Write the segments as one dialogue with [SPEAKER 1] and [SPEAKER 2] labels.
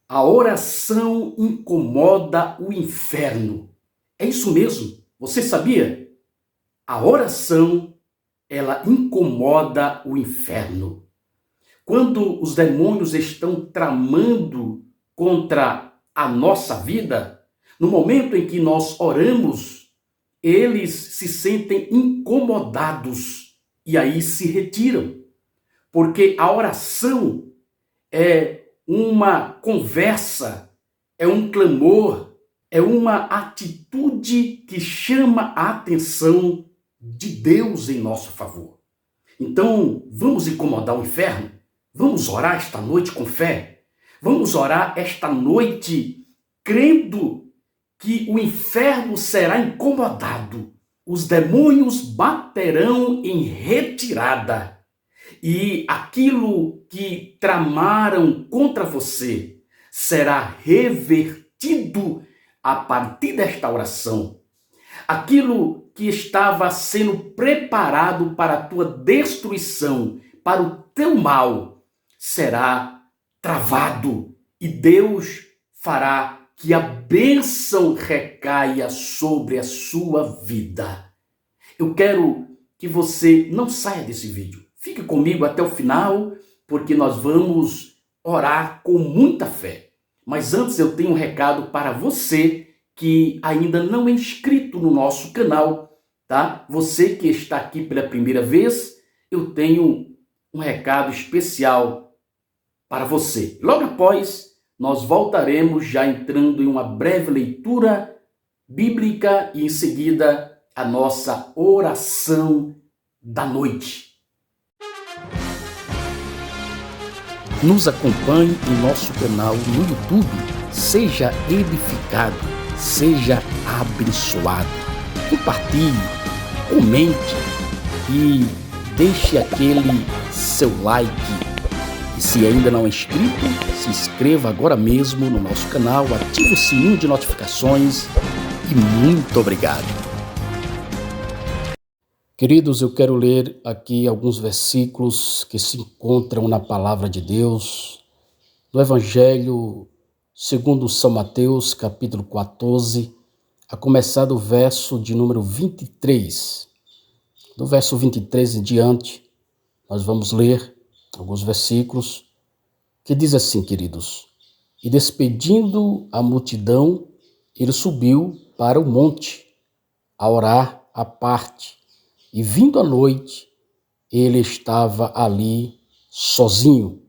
[SPEAKER 1] A oração incomoda o inferno. É isso mesmo. Você sabia? A oração, ela incomoda o inferno. Quando os demônios estão tramando contra a nossa vida, no momento em que nós oramos, eles se sentem incomodados e aí se retiram. Porque a oração é uma conversa, é um clamor, é uma atitude que chama a atenção de Deus em nosso favor. Então, vamos incomodar o inferno? Vamos orar esta noite com fé? Vamos orar esta noite crendo que o inferno será incomodado, os demônios baterão em retirada e aquilo que tramaram contra você será revertido a partir desta oração. Aquilo que estava sendo preparado para a tua destruição, para o teu mal, será travado e Deus fará que a bênção recaia sobre a sua vida. Eu quero que você não saia desse vídeo. Fique comigo até o final, porque nós vamos orar com muita fé. Mas antes eu tenho um recado para você que ainda não é inscrito no nosso canal, tá? Você que está aqui pela primeira vez, eu tenho um recado especial para você. Logo após, nós voltaremos já entrando em uma breve leitura bíblica e em seguida a nossa oração da noite. Nos acompanhe em nosso canal no YouTube. Seja edificado, seja abençoado. Compartilhe, comente e deixe aquele seu like. E se ainda não é inscrito, se inscreva agora mesmo no nosso canal, ative o sininho de notificações e muito obrigado. Queridos, eu quero ler aqui alguns versículos que se encontram na palavra de Deus, no Evangelho segundo São Mateus, capítulo 14, a começar do verso de número 23. Do verso 23 em diante, nós vamos ler alguns versículos que diz assim, queridos: E despedindo a multidão, ele subiu para o monte a orar à parte. E vindo a noite, ele estava ali sozinho.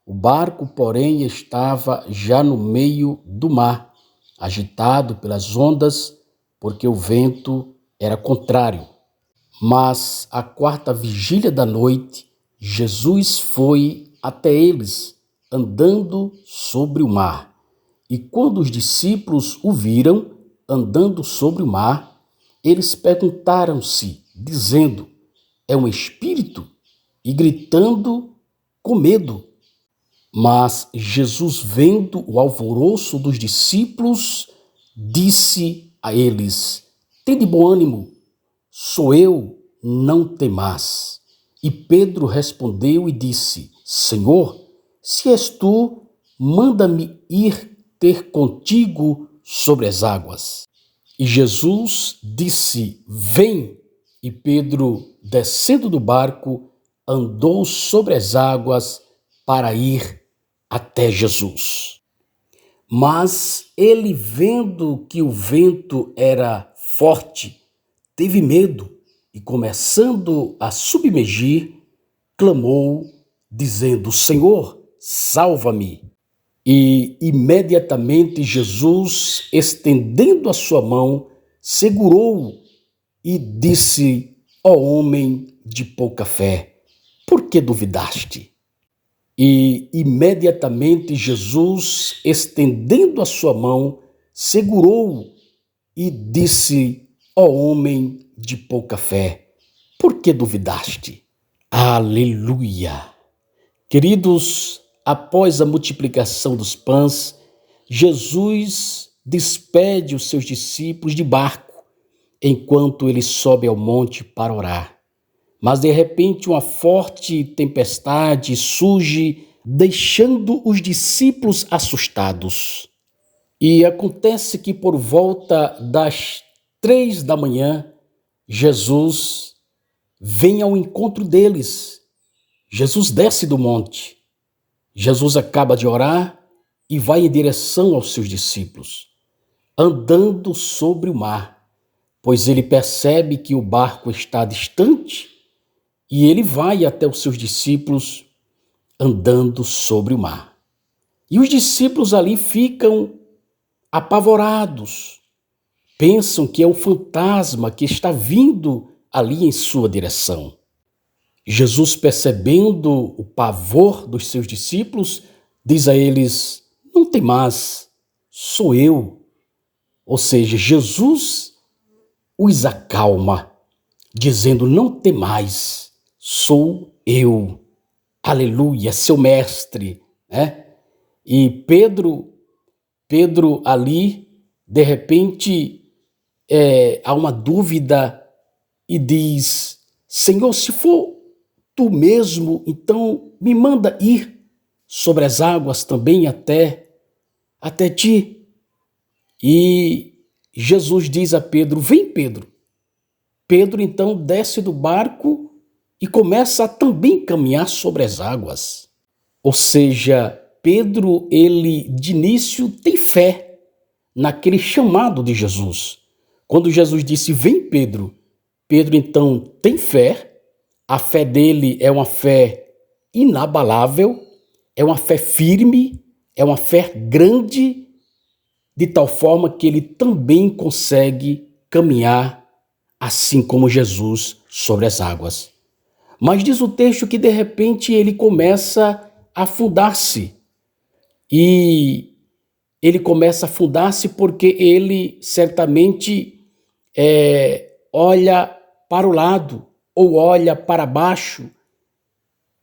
[SPEAKER 1] O barco, porém, estava já no meio do mar, agitado pelas ondas, porque o vento era contrário. Mas à quarta vigília da noite, Jesus foi até eles, andando sobre o mar. E quando os discípulos o viram andando sobre o mar, eles perguntaram-se, dizendo: é um espírito? E gritando com medo. Mas Jesus, vendo o alvoroço dos discípulos, disse a eles: tende bom ânimo, sou eu, não temais. E Pedro respondeu e disse: Senhor, se és tu, manda-me ir ter contigo sobre as águas. E Jesus disse: vem. E Pedro, descendo do barco, andou sobre as águas para ir até Jesus. Mas ele, vendo que o vento era forte, teve medo e, começando a submergir, clamou, dizendo: Senhor, salva-me. E imediatamente Jesus, estendendo a sua mão, segurou-o e disse: ó homem de pouca fé, por que duvidaste? E imediatamente Jesus, estendendo a sua mão, segurou-o e disse: ó homem de pouca fé, por que duvidaste? Aleluia! Queridos, após a multiplicação dos pães, Jesus despede os seus discípulos de barco, enquanto ele sobe ao monte para orar. Mas de repente uma forte tempestade surge deixando os discípulos assustados. E acontece que por volta das 3 da manhã, Jesus vem ao encontro deles. Jesus desce do monte. Jesus acaba de orar e vai em direção aos seus discípulos, andando sobre o mar, pois ele percebe que o barco está distante e ele vai até os seus discípulos andando sobre o mar. E os discípulos ali ficam apavorados, pensam que é um fantasma que está vindo ali em sua direção. Jesus, percebendo o pavor dos seus discípulos, diz a eles: não temais, sou eu. Ou seja, Jesus os acalma, dizendo: não temais, sou eu. Aleluia, seu mestre, né? E Pedro ali, de repente, há uma dúvida e diz: Senhor, se for tu mesmo, então me manda ir sobre as águas também até ti. E Jesus diz a Pedro: vem, Pedro. Pedro então desce do barco e começa a também caminhar sobre as águas. Ou seja, Pedro, ele de início tem fé naquele chamado de Jesus. Quando Jesus disse: vem, Pedro, Pedro então tem fé. A fé dele é uma fé inabalável, é uma fé firme, é uma fé grande, de tal forma que ele também consegue caminhar assim como Jesus sobre as águas. Mas diz o texto que de repente ele começa a afundar-se. E ele começa a afundar-se porque ele certamente olha para o lado ou olha para baixo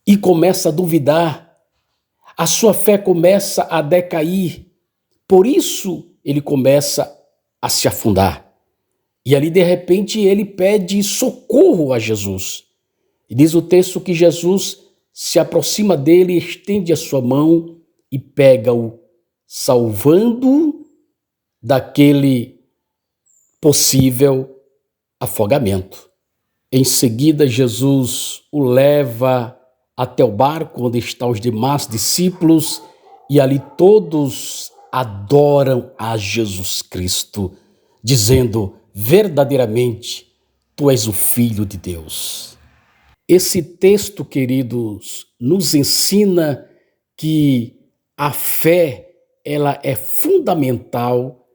[SPEAKER 1] e começa a duvidar. A sua fé começa a decair. Por isso ele começa a se afundar. E ali de repente ele pede socorro a Jesus. E diz o texto que Jesus se aproxima dele, estende a sua mão e pega-o, salvando-o daquele possível afogamento. Em seguida, Jesus o leva até o barco onde estão os demais discípulos e ali todos adoram a Jesus Cristo, dizendo: verdadeiramente, tu és o Filho de Deus. Esse texto, queridos, nos ensina que a fé, ela é fundamental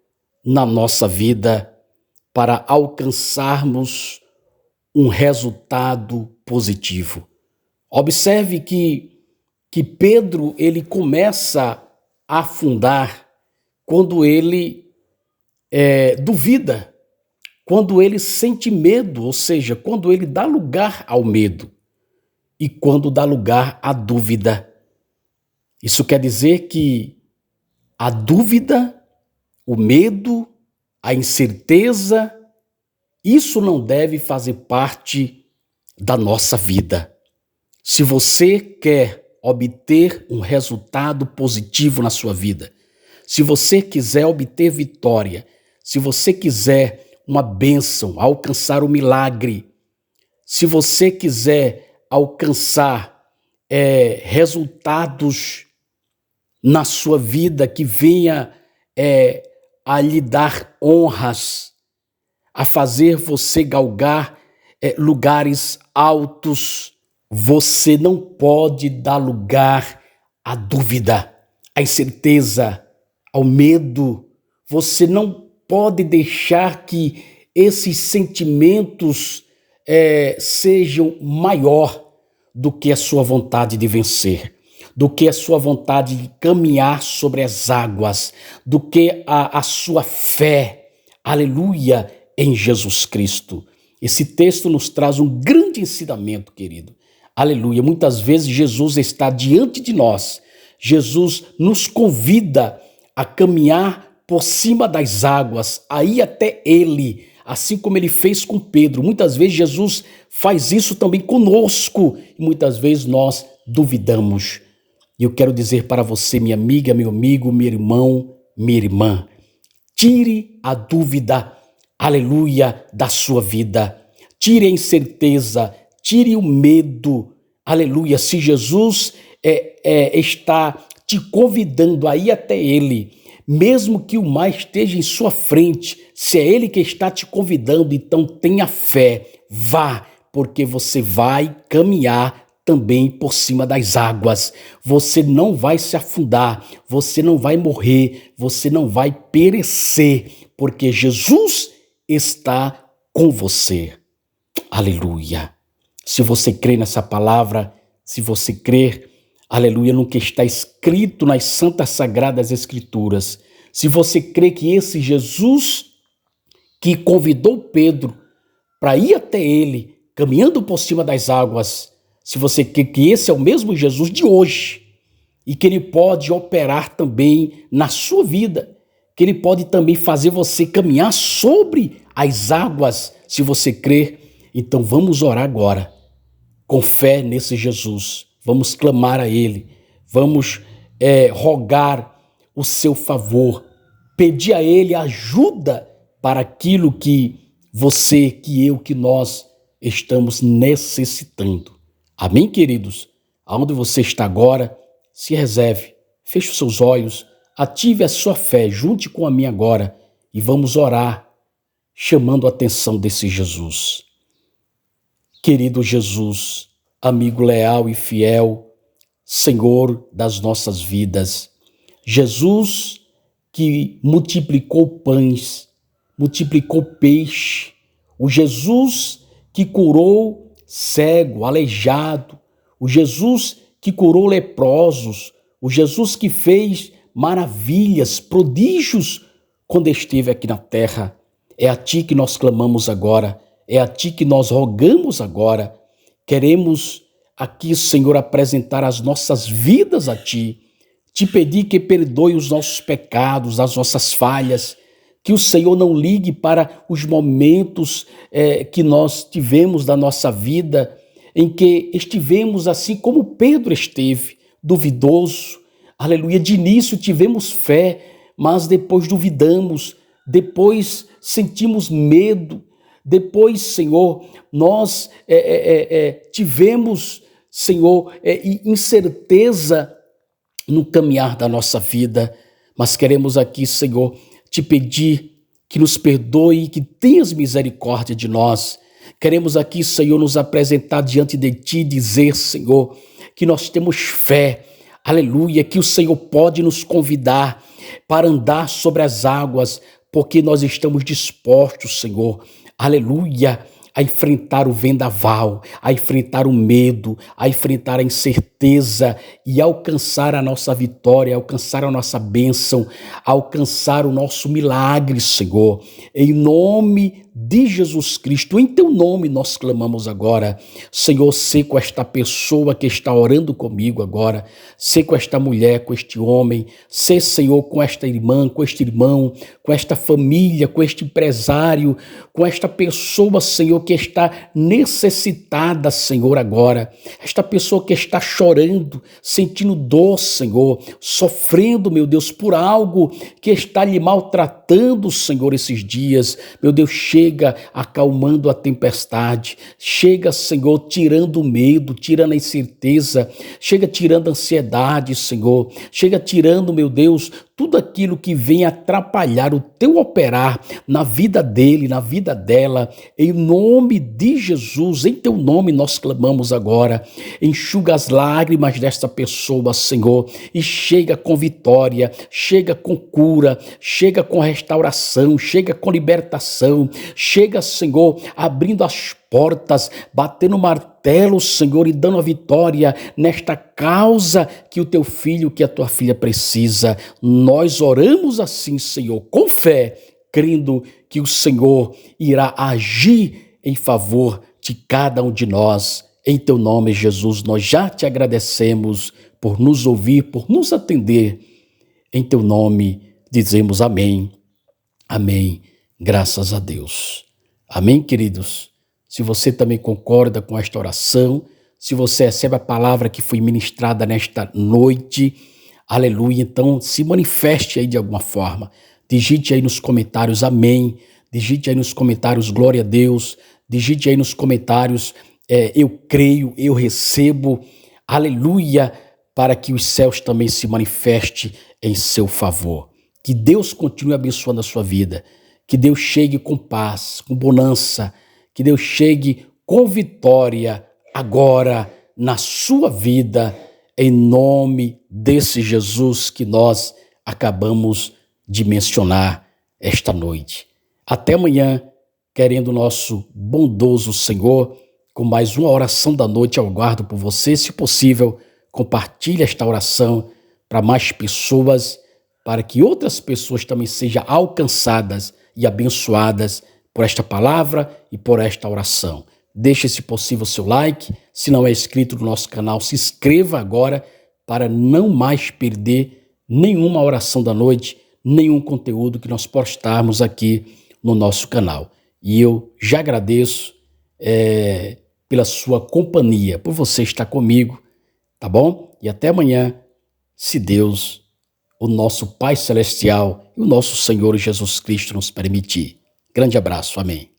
[SPEAKER 1] na nossa vida para alcançarmos um resultado positivo. Observe que Pedro, ele começa a afundar quando ele duvida, quando ele sente medo, ou seja, quando ele dá lugar ao medo e quando dá lugar à dúvida. Isso quer dizer que a dúvida, o medo, a incerteza, isso não deve fazer parte da nossa vida. Se você quer obter um resultado positivo na sua vida, se você quiser obter vitória, se você quiser uma bênção, alcançar o milagre, se você quiser alcançar resultados na sua vida que venha a lhe dar honras, a fazer você galgar lugares altos, você não pode dar lugar à dúvida, à incerteza, ao medo. Você não pode deixar que esses sentimentos sejam maior do que a sua vontade de vencer, do que a sua vontade de caminhar sobre as águas, do que a sua fé, aleluia, em Jesus Cristo. Esse texto nos traz um grande ensinamento, querido. Aleluia. Muitas vezes Jesus está diante de nós. Jesus nos convida a caminhar por cima das águas, a ir até Ele, assim como Ele fez com Pedro. Muitas vezes Jesus faz isso também conosco e muitas vezes nós duvidamos. E eu quero dizer para você, minha amiga, meu amigo, meu irmão, minha irmã, tire a dúvida, aleluia, da sua vida. Tire a incerteza, tire o medo, aleluia. Se Jesus está te convidando a ir até Ele, mesmo que o mar esteja em sua frente, se é Ele que está te convidando, então tenha fé, vá, porque você vai caminhar também por cima das águas. Você não vai se afundar, você não vai morrer, você não vai perecer, porque Jesus está com você. Aleluia. Se você crê nessa palavra, se você crer, aleluia, no que está escrito nas santas sagradas escrituras, se você crê que esse Jesus que convidou Pedro para ir até ele, caminhando por cima das águas, se você crê que esse é o mesmo Jesus de hoje e que ele pode operar também na sua vida, que ele pode também fazer você caminhar sobre as águas, se você crer, então vamos orar agora, com fé nesse Jesus, vamos clamar a ele, vamos rogar o seu favor, pedir a ele ajuda para aquilo que você, que eu, que nós estamos necessitando. Amém, queridos? Aonde você está agora, se reserve, feche os seus olhos, ative a sua fé, junte com a minha agora e vamos orar, chamando a atenção desse Jesus. Querido Jesus, amigo leal e fiel, Senhor das nossas vidas, Jesus que multiplicou pães, multiplicou peixe, o Jesus que curou cego, aleijado, o Jesus que curou leprosos, o Jesus que fez maravilhas, prodígios quando esteve aqui na terra. É a Ti que nós clamamos agora, é a Ti que nós rogamos agora. Queremos aqui, Senhor, apresentar as nossas vidas a Ti, te pedir que perdoe os nossos pecados, as nossas falhas, que o Senhor não ligue para os momentos que nós tivemos da nossa vida, em que estivemos assim como Pedro esteve, duvidoso. Aleluia, de início tivemos fé, mas depois duvidamos, depois sentimos medo, depois, Senhor, nós tivemos, Senhor, incerteza no caminhar da nossa vida, mas queremos aqui, Senhor, te pedir que nos perdoe, que tenhas misericórdia de nós. Queremos aqui, Senhor, nos apresentar diante de Ti e dizer, Senhor, que nós temos fé, aleluia, que o Senhor pode nos convidar para andar sobre as águas, porque nós estamos dispostos, Senhor, aleluia, a enfrentar o vendaval, a enfrentar o medo, a enfrentar a incerteza e alcançar a nossa vitória, alcançar a nossa bênção, alcançar o nosso milagre, Senhor. Em nome de Jesus Cristo, em Teu nome nós clamamos agora. Senhor, sê com esta pessoa que está orando comigo agora, sê com esta mulher, com este homem, sê, Senhor, com esta irmã, com este irmão, com esta família, com este empresário, com esta pessoa, Senhor, que está necessitada, Senhor, agora. Esta pessoa que está chorando, sentindo dor, Senhor, sofrendo, meu Deus, por algo que está lhe maltratando, Senhor, esses dias. Meu Deus, chega acalmando a tempestade. Chega, Senhor, tirando o medo, tirando a incerteza. Chega tirando a ansiedade, Senhor. Chega tirando, meu Deus, tudo aquilo que vem atrapalhar o Teu operar na vida dele, na vida dela. Em nome de Jesus, em Teu nome nós clamamos agora. Enxuga as lágrimas desta pessoa, Senhor, e chega com vitória, chega com cura, chega com restauração, chega com libertação, chega, Senhor, abrindo as portas, batendo martelo, Senhor, e dando a vitória nesta causa que o Teu filho, que a Tua filha precisa. Nós oramos assim, Senhor, com fé, crendo que o Senhor irá agir em favor de cada um de nós. Em Teu nome, Jesus, nós já Te agradecemos por nos ouvir, por nos atender. Em Teu nome, dizemos amém, amém, graças a Deus. Amém, queridos? Se você também concorda com esta oração, se você recebe a palavra que foi ministrada nesta noite, aleluia, então se manifeste aí de alguma forma. Digite aí nos comentários amém, digite aí nos comentários glória a Deus, digite aí nos comentários eu creio, eu recebo, aleluia, para que os céus também se manifestem em seu favor. Que Deus continue abençoando a sua vida, que Deus chegue com paz, com bonança, que Deus chegue com vitória agora na sua vida, em nome desse Jesus que nós acabamos de mencionar esta noite. Até amanhã, querendo nosso bondoso Senhor, com mais uma oração da noite. Eu aguardo por você. Se possível, compartilhe esta oração para mais pessoas, para que outras pessoas também sejam alcançadas e abençoadas por esta palavra e por esta oração. Deixe, se possível, seu like. Se não é inscrito no nosso canal, se inscreva agora para não mais perder nenhuma oração da noite, nenhum conteúdo que nós postarmos aqui no nosso canal. E eu já agradeço pela sua companhia, por você estar comigo, tá bom? E até amanhã, se Deus, o nosso Pai Celestial e o nosso Senhor Jesus Cristo nos permitir. Grande abraço, amém.